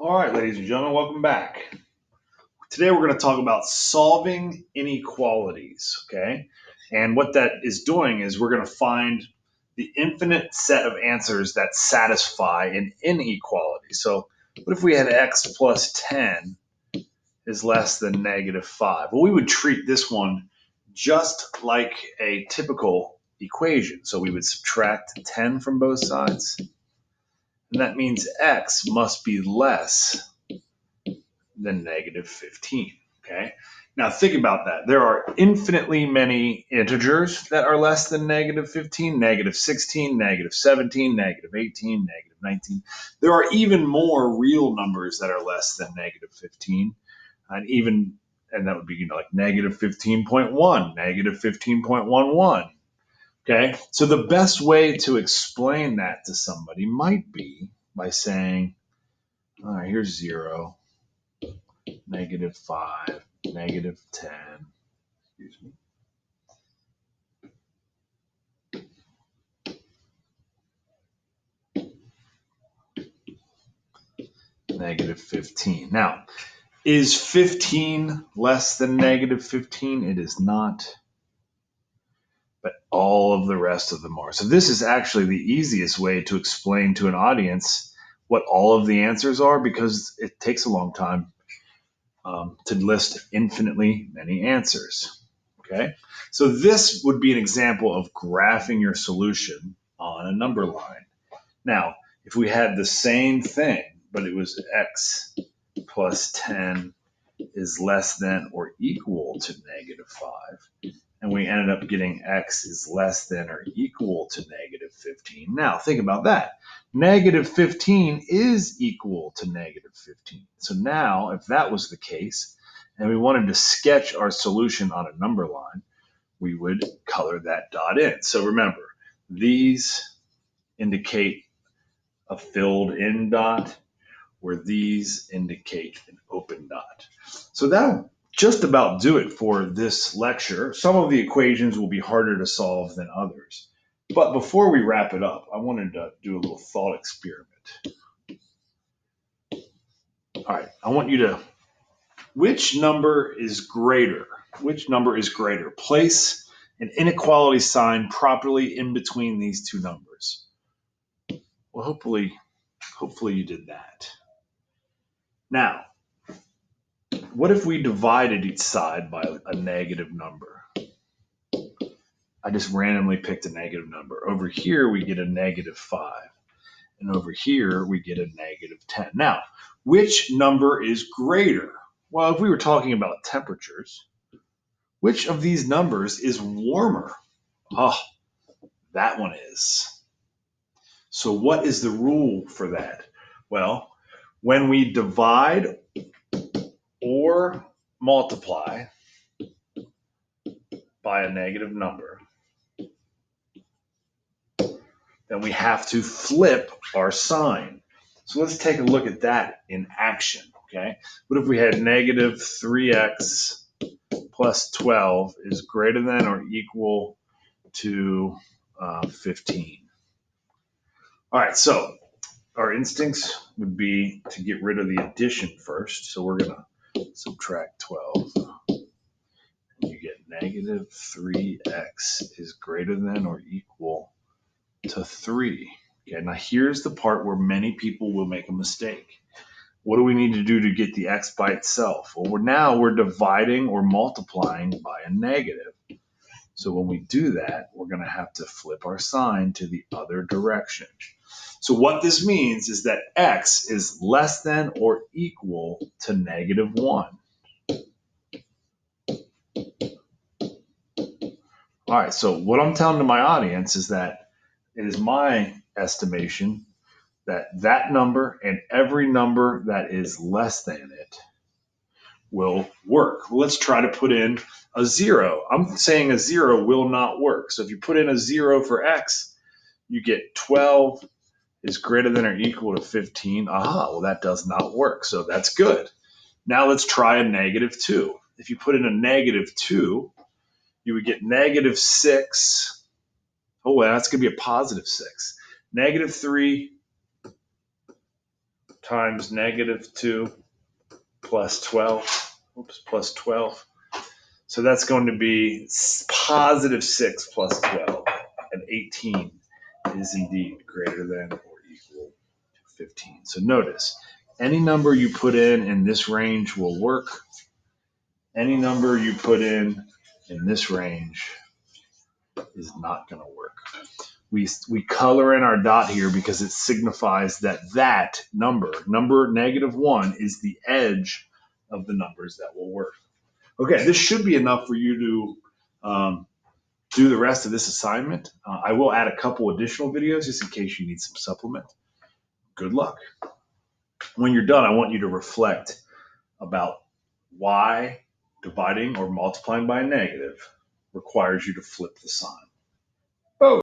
All right, ladies and gentlemen, welcome back. Today we're going to talk about solving inequalities, okay? And what that is doing is we're going to find the infinite set of answers that satisfy an inequality. So, what if we had x plus 10 is less than negative 5? Well, we would treat this one just like a typical equation. So, we would subtract 10 from both sides, and that means x must be less than negative 15. Okay. Now think about that. There are infinitely many integers that are less than negative 15, negative 16, negative 17, negative 18, negative 19. There are even more real numbers that are less than negative 15. And that would be, like negative 15.1, negative 15.11. Okay. So the best way to explain that to somebody might be by saying, all right, here's 0, negative 5, negative 10, excuse me, negative 15. Now, is 15 less than negative 15? It is not, but all of the rest of them are. So this is actually the easiest way to explain to an audience what all of the answers are, because it takes a long time to list infinitely many answers. Okay, so this would be an example of graphing your solution on a number line. Now, if we had the same thing, but it was x plus 10 is less than or equal to negative 5, and we ended up getting x is less than or equal to negative 15. Now, think about that. Negative 15 is equal to negative 15. So now, if that was the case, and we wanted to sketch our solution on a number line, we would color that dot in. So remember, these indicate a filled in dot, where these indicate an open dot. So that'll just about do it for this lecture. Some of the equations will be harder to solve than others. But before we wrap it up, I wanted to do a little thought experiment. All right, I want you to, which number is greater? Which number is greater? Place an inequality sign properly in between these two numbers. Well, hopefully you did that. Now, what if we divided each side by a negative number? I just randomly picked a negative number. Over here, we get a negative 5. And over here, we get a negative 10. Now, which number is greater? Well, if we were talking about temperatures, which of these numbers is warmer? Oh, that one is. So what is the rule for that? Well, when we divide or multiply by a negative number, then we have to flip our sign. So let's take a look at that in action, okay? What if we had negative 3x plus 12 is greater than or equal to 15? All right, so our instincts would be to get rid of the addition first. So we're going to subtract 12. And you get negative 3x is greater than or equal to 3. Okay, now here's the part where many people will make a mistake. What do we need to do to get the x by itself? Well, we're dividing or multiplying by a negative. So when we do that, we're going to have to flip our sign to the other direction. So what this means is that x is less than or equal to negative 1. All right, so what I'm telling to my audience is that it is my estimation that that number and every number that is less than it will work. Well, let's try to put in a 0. I'm saying a 0 will not work. So if you put in a 0 for x, you get 12 is greater than or equal to 15. Aha, well, that does not work. So that's good. Now let's try a negative 2. If you put in a negative 2, you would get negative 6. Oh, well, that's going to be a positive 6. Negative 3 times negative 2 plus 12. Oops, plus 12. So that's going to be positive 6 plus 12. And 18 is indeed greater than or equal to 15. So notice, any number you put in this range will work. Any number you put in this range is not going to work. We color in our dot here because it signifies that number -1, is the edge of the numbers that will work. Okay, this should be enough for you to do the rest of this assignment. I will add a couple additional videos just in case you need some supplement. Good luck. When you're done, I want you to reflect about why dividing or multiplying by a negative requires you to flip the sign. Oh.